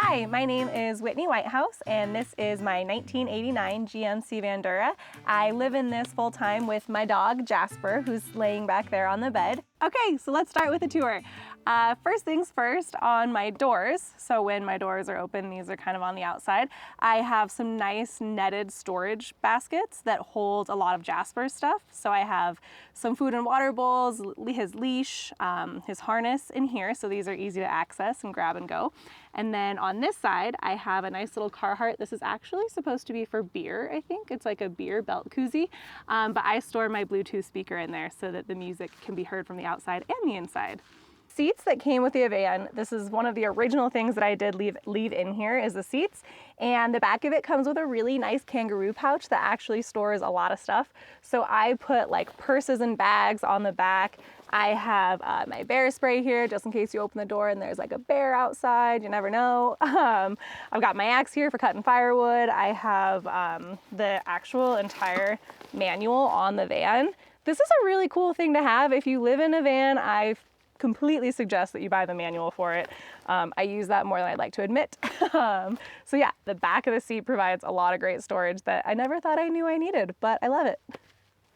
Hi, my name is Whitney Whitehouse, and this is my 1989 GMC Vandura. I live in this full time with my dog, Jasper, who's laying back there on the bed. Okay, so let's start with a tour. First things first, on my doors, so when my doors are open, these are kind of on the outside, I have some nice netted storage baskets that hold a lot of Jasper's stuff. So I have some food and water bowls, his leash, his harness in here, so these are easy to access and grab and go. And then on this side, I have a nice little Carhartt. This is actually supposed to be for beer, I think. It's like a beer belt koozie, but I store my Bluetooth speaker in there so that the music can be heard from the outside and the inside. Seats that came with the van, this is one of the original things that I did leave in here is the seats, and the back of it comes with a really nice kangaroo pouch that actually stores a lot of stuff. So I put like purses and bags on the back. I have my bear spray here just in case you open the door and there's like a bear outside, you never know. I've got my axe here for cutting firewood. I have the actual entire manual on the van. This is a really cool thing to have. If you live in a van, I completely suggest that you buy the manual for it. I use that more than I'd like to admit. So yeah, the back of the seat provides a lot of great storage that I never thought I knew I needed, but I love it.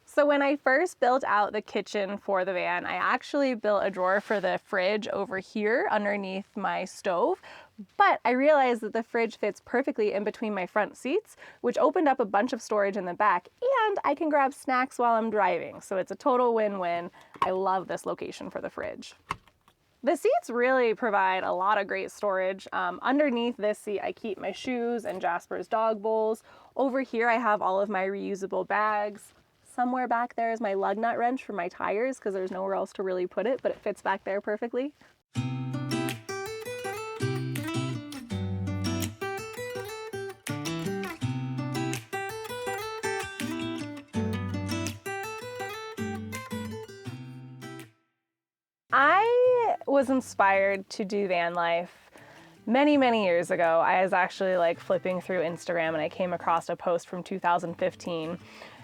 So when I first built out the kitchen for the van, I actually built a drawer for the fridge over here underneath my stove, but I realized that the fridge fits perfectly in between my front seats, which opened up a bunch of storage in the back, and I can grab snacks while I'm driving, so it's a total win-win. I love this location for the fridge. The seats really provide a lot of great storage. Underneath this seat, I keep my shoes and Jasper's dog bowls. Over here, I have all of my reusable bags. Somewhere back there is my lug nut wrench for my tires because there's nowhere else to really put it, but it fits back there perfectly. I was inspired to do van life many years ago. I was actually like flipping through Instagram and I came across a post from 2015.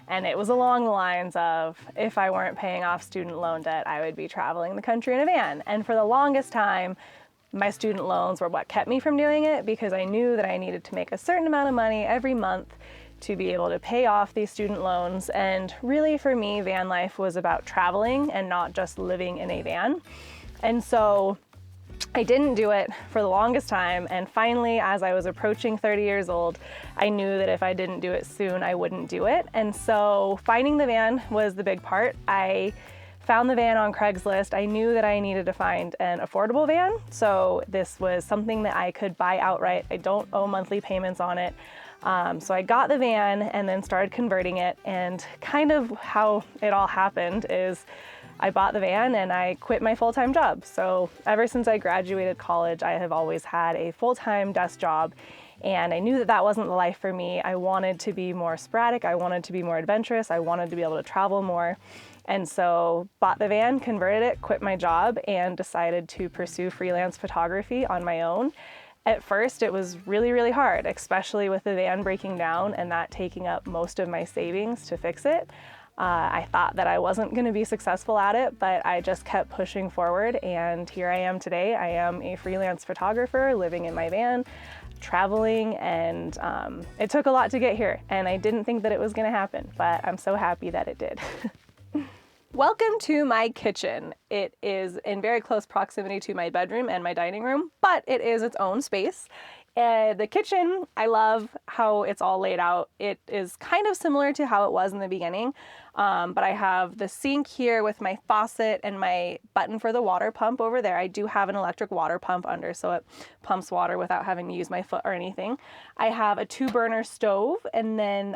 And it was along the lines of, if I weren't paying off student loan debt, I would be traveling the country in a van. And for the longest time, my student loans were what kept me from doing it because I knew that I needed to make a certain amount of money every month to be able to pay off these student loans. And really for me, van life was about traveling and not just living in a van. And so I didn't do it for the longest time, and finally, as I was approaching 30 years old, I knew that if I didn't do it soon, I wouldn't do it. And so finding the van was the big part. I found the van on Craigslist. I knew that I needed to find an affordable van, so this was something that I could buy outright. I don't owe monthly payments on it. So I got the van and then started converting it, and kind of how it all happened is I bought the van and I quit my full-time job. So ever since I graduated college, I have always had a full-time desk job, and I knew that that wasn't the life for me. I wanted to be more sporadic. I wanted to be more adventurous. I wanted to be able to travel more. And so bought the van, converted it, quit my job, and decided to pursue freelance photography on my own. At first, it was really hard, especially with the van breaking down and that taking up most of my savings to fix it. I thought that I wasn't going to be successful at it, but I just kept pushing forward, and here I am today. I am a freelance photographer living in my van, traveling, and it took a lot to get here, and I didn't think that it was going to happen, but I'm so happy that it did. Welcome to my kitchen. It is in very close proximity to my bedroom and my dining room, but it is its own space. The kitchen, I love how it's all laid out. It is kind of similar to how it was in the beginning, but I have the sink here with my faucet and my button for the water pump over there. I do have an electric water pump under, so it pumps water without having to use my foot or anything. I have a 2-burner stove, and then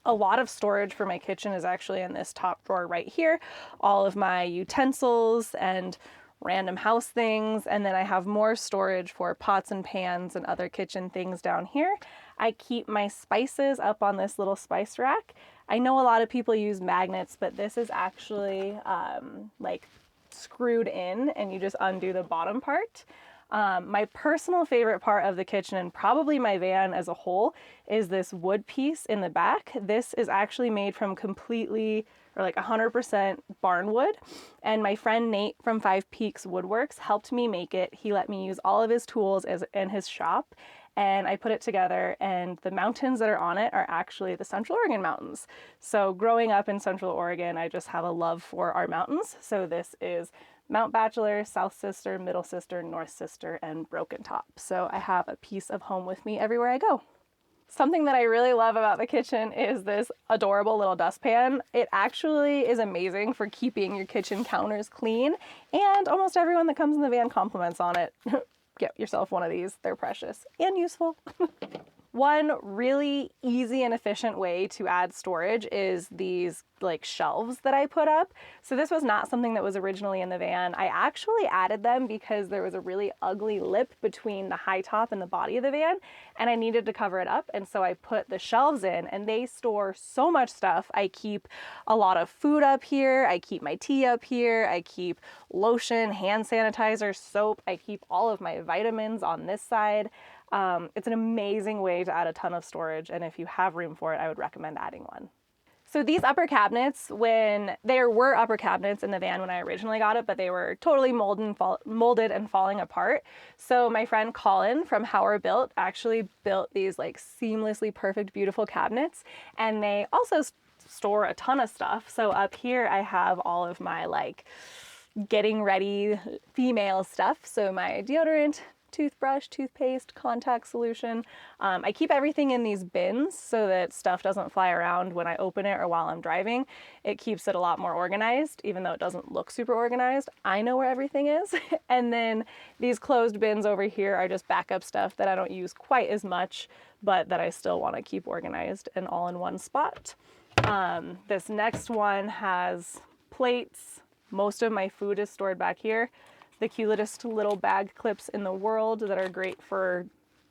a lot of storage for my kitchen is actually in this top drawer right here. All of my utensils and random house things, and then I have more storage for pots and pans and other kitchen things down here. I keep my spices up on this little spice rack. I know a lot of people use magnets, but this is actually like screwed in, and you just undo the bottom part. My personal favorite part of the kitchen, and probably my van as a whole, is this wood piece in the back. This is actually made from or like 100% barn wood. And my friend Nate from Five Peaks Woodworks helped me make it. He let me use all of his tools in his shop, and I put it together, and the mountains that are on it are actually the Central Oregon mountains. So growing up in Central Oregon, I just have a love for our mountains. So this is Mount Bachelor, South Sister, Middle Sister, North Sister, and Broken Top. So I have a piece of home with me everywhere I go. Something that I really love about the kitchen is this adorable little dustpan. It actually is amazing for keeping your kitchen counters clean, and almost everyone that comes in the van compliments on it. Get yourself one of these. They're precious and useful. One really easy and efficient way to add storage is these like shelves that I put up. So this was not something that was originally in the van. I actually added them because there was a really ugly lip between the high top and the body of the van, and I needed to cover it up. And so I put the shelves in, and they store so much stuff. I keep a lot of food up here. I keep my tea up here. I keep lotion, hand sanitizer, soap. I keep all of my vitamins on this side. It's an amazing way to add a ton of storage, and if you have room for it, I would recommend adding one. So these upper cabinets, when there were upper cabinets in the van when I originally got it, but they were totally molded and falling apart. So my friend Colin from How We're Built actually built these like seamlessly perfect, beautiful cabinets, and they also store a ton of stuff. So up here I have all of my like getting ready female stuff. So my deodorant, toothbrush, toothpaste, contact solution. I keep everything in these bins so that stuff doesn't fly around when I open it or while I'm driving. It keeps it a lot more organized, even though it doesn't look super organized. I know where everything is. And then these closed bins over here are just backup stuff that I don't use quite as much, but that I still want to keep organized and all in one spot. This next one has plates. Most of my food is stored back here. The cutest little bag clips in the world that are great for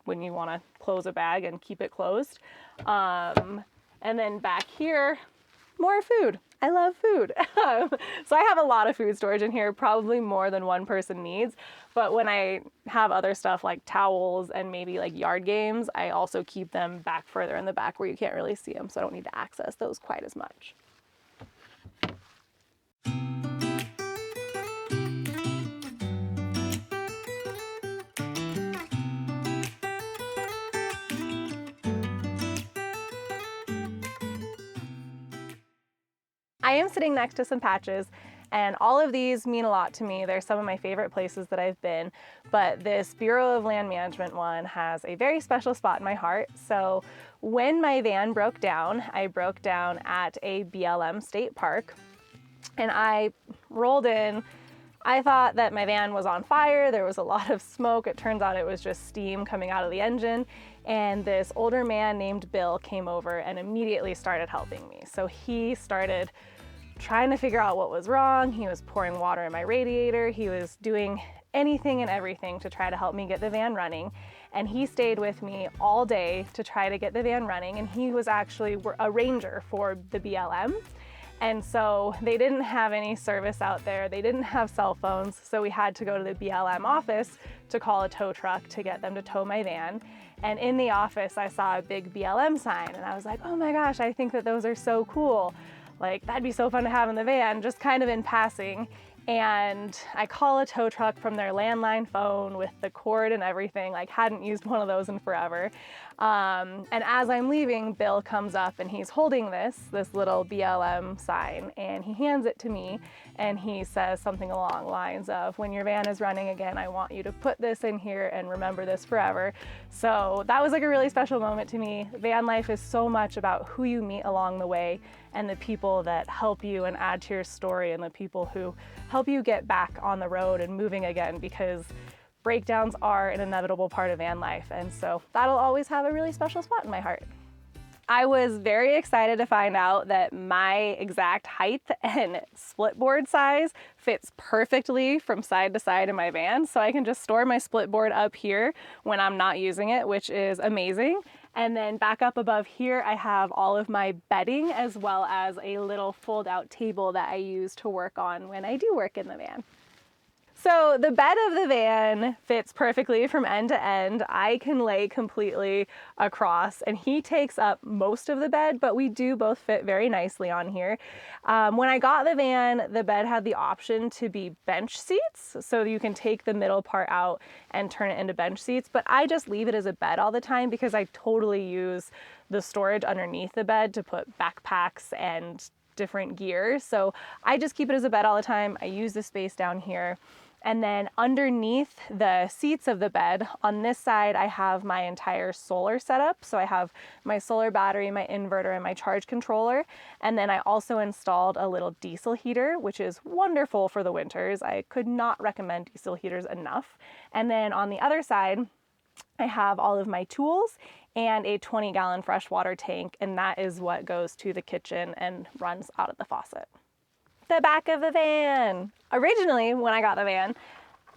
when you want to close a bag and keep it closed. And then back here, more food. I love food. So I have a lot of food storage in here, probably more than one person needs. But when I have other stuff like towels and maybe like yard games, I also keep them back further in the back where you can't really see them, so I don't need to access those quite as much. I am sitting next to some patches, and all of these mean a lot to me. They're some of my favorite places that I've been, but this Bureau of Land Management one has a very special spot in my heart. So when my van broke down, I broke down at a BLM state park, and I rolled in. I thought that my van was on fire. There was a lot of smoke. It turns out it was just steam coming out of the engine. And this older man named Bill came over and immediately started helping me. So he started trying to figure out what was wrong. He was pouring water in my radiator. He was doing anything and everything to try to help me get the van running. And he stayed with me all day to try to get the van running. And he was actually a ranger for the BLM. And so they didn't have any service out there. They didn't have cell phones. So we had to go to the BLM office to call a tow truck to get them to tow my van. And in the office, I saw a big BLM sign, and I was like, oh my gosh, I think that those are so cool. Like, that'd be so fun to have in the van, just kind of in passing. And I call a tow truck from their landline phone with the cord and everything, like hadn't used one of those in forever. And as I'm leaving, Bill comes up and he's holding this little BLM sign, and he hands it to me, and he says something along the lines of, when your van is running again, I want you to put this in here and remember this forever. So that was like a really special moment to me. Van life is so much about who you meet along the way and the people that help you and add to your story, and the people who help you get back on the road and moving again, because breakdowns are an inevitable part of van life, and so that'll always have a really special spot in my heart. I was very excited to find out that my exact height and split board size fits perfectly from side to side in my van, so I can just store my split board up here when I'm not using it, which is amazing. And then back up above here, I have all of my bedding, as well as a little fold-out table that I use to work on when I do work in the van. So the bed of the van fits perfectly from end to end. I can lay completely across, and he takes up most of the bed, but we do both fit very nicely on here. When I got the van, the bed had the option to be bench seats, so you can take the middle part out and turn it into bench seats, but I just leave it as a bed all the time because I totally use the storage underneath the bed to put backpacks and different gear. So I just keep it as a bed all the time. I use the space down here. And then underneath the seats of the bed, on this side, I have my entire solar setup. So I have my solar battery, my inverter, and my charge controller. And then I also installed a little diesel heater, which is wonderful for the winters. I could not recommend diesel heaters enough. And then on the other side, I have all of my tools and a 20-gallon freshwater tank, and that is what goes to the kitchen and runs out of the faucet. The back of the van. Originally, when I got the van,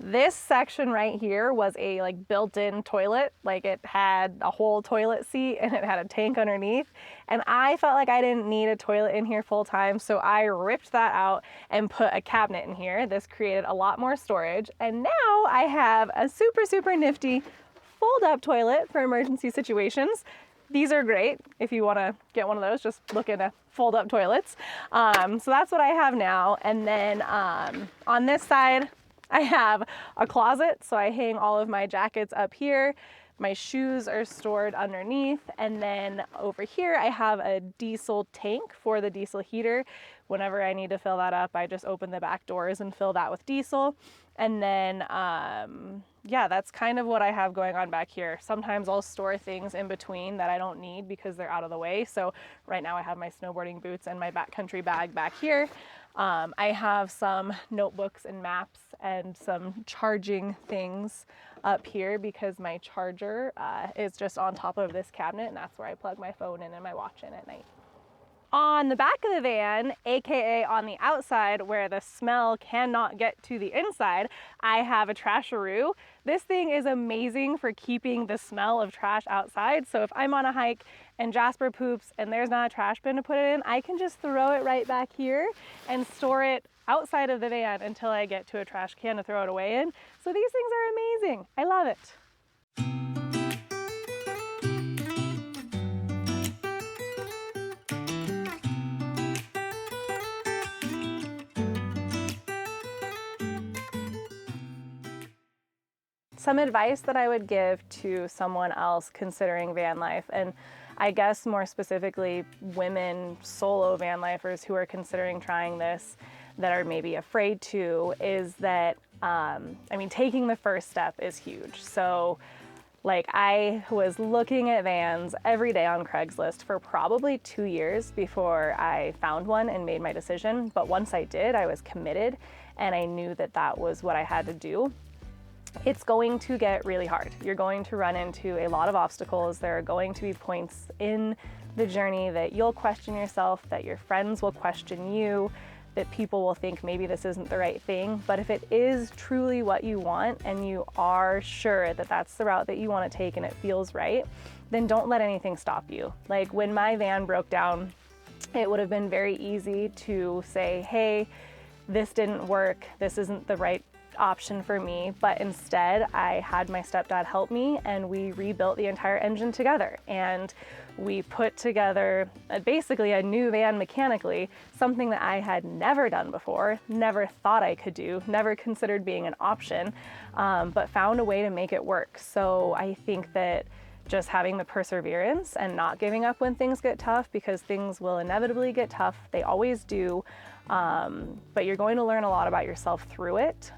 this section right here was a built-in toilet. Like, it had a whole toilet seat and it had a tank underneath. And I felt like I didn't need a toilet in here full time, so I ripped that out and put a cabinet in here. This created a lot more storage. And now I have a super, super nifty fold-up toilet for emergency situations. These are great. If you want to get one of those, just look into fold-up toilets. So that's what I have now. And then on this side, I have a closet. So I hang all of my jackets up here. My shoes are stored underneath. And then over here, I have a diesel tank for the diesel heater. Whenever I need to fill that up, I just open the back doors and fill that with diesel. And then, yeah, that's kind of what I have going on back here. Sometimes I'll store things in between that I don't need because they're out of the way. So right now I have my snowboarding boots and my backcountry bag back here. I have some notebooks and maps and some charging things up here because my charger is just on top of this cabinet, and that's where I plug my phone in and my watch in at night. On the back of the van, aka on the outside where the smell cannot get to the inside, I have a Trasharoo. This thing is amazing for keeping the smell of trash outside. So if I'm on a hike and Jasper poops and there's not a trash bin to put it in, I can just throw it right back here and store it outside of the van until I get to a trash can to throw it away in. So these things are amazing. I love it. Some advice that I would give to someone else considering van life, and I guess more specifically women solo van lifers who are considering trying this that are maybe afraid to, is that, taking the first step is huge. So I was looking at vans every day on Craigslist for probably 2 years before I found one and made my decision. But once I did, I was committed and I knew that that was what I had to do. It's going to get really hard. You're going to run into a lot of obstacles. There are going to be points in the journey that you'll question yourself, that your friends will question you, that people will think maybe this isn't the right thing. But if it is truly what you want and you are sure that that's the route that you want to take and it feels right, then don't let anything stop you. Like when my van broke down, it would have been very easy to say, hey, this didn't work, this isn't the right option for me, but instead I had my stepdad help me and we rebuilt the entire engine together, and we put together basically a new van mechanically, something that I had never done before, never thought I could do, never considered being an option, but found a way to make it work. So I think that just having the perseverance and not giving up when things get tough, because things will inevitably get tough, they always do. But you're going to learn a lot about yourself through it.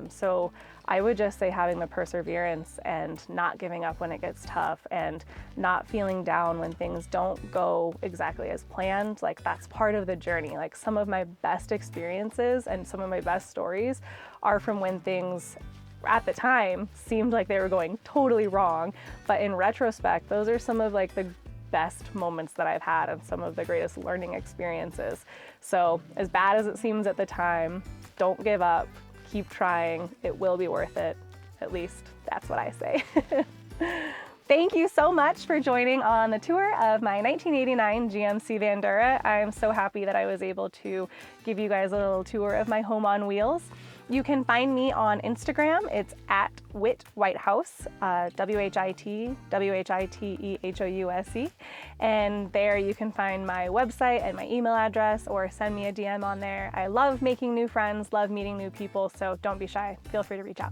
So I would just say having the perseverance and not giving up when it gets tough and not feeling down when things don't go exactly as planned. Like, that's part of the journey. Like, some of my best experiences and some of my best stories are from when things at the time seemed like they were going totally wrong. But in retrospect, those are some of the best moments that I've had and some of the greatest learning experiences. So as bad as it seems at the time, don't give up, keep trying, it will be worth it. At least that's what I say. Thank you so much for joining on the tour of my 1989 GMC Vandura. I'm so happy that I was able to give you guys a little tour of my home on wheels. You can find me on Instagram. It's at Whit Whitehouse, WHITWHITEHOUSE. And there you can find my website and my email address, or send me a DM on there. I love making new friends, love meeting new people, so don't be shy. Feel free to reach out.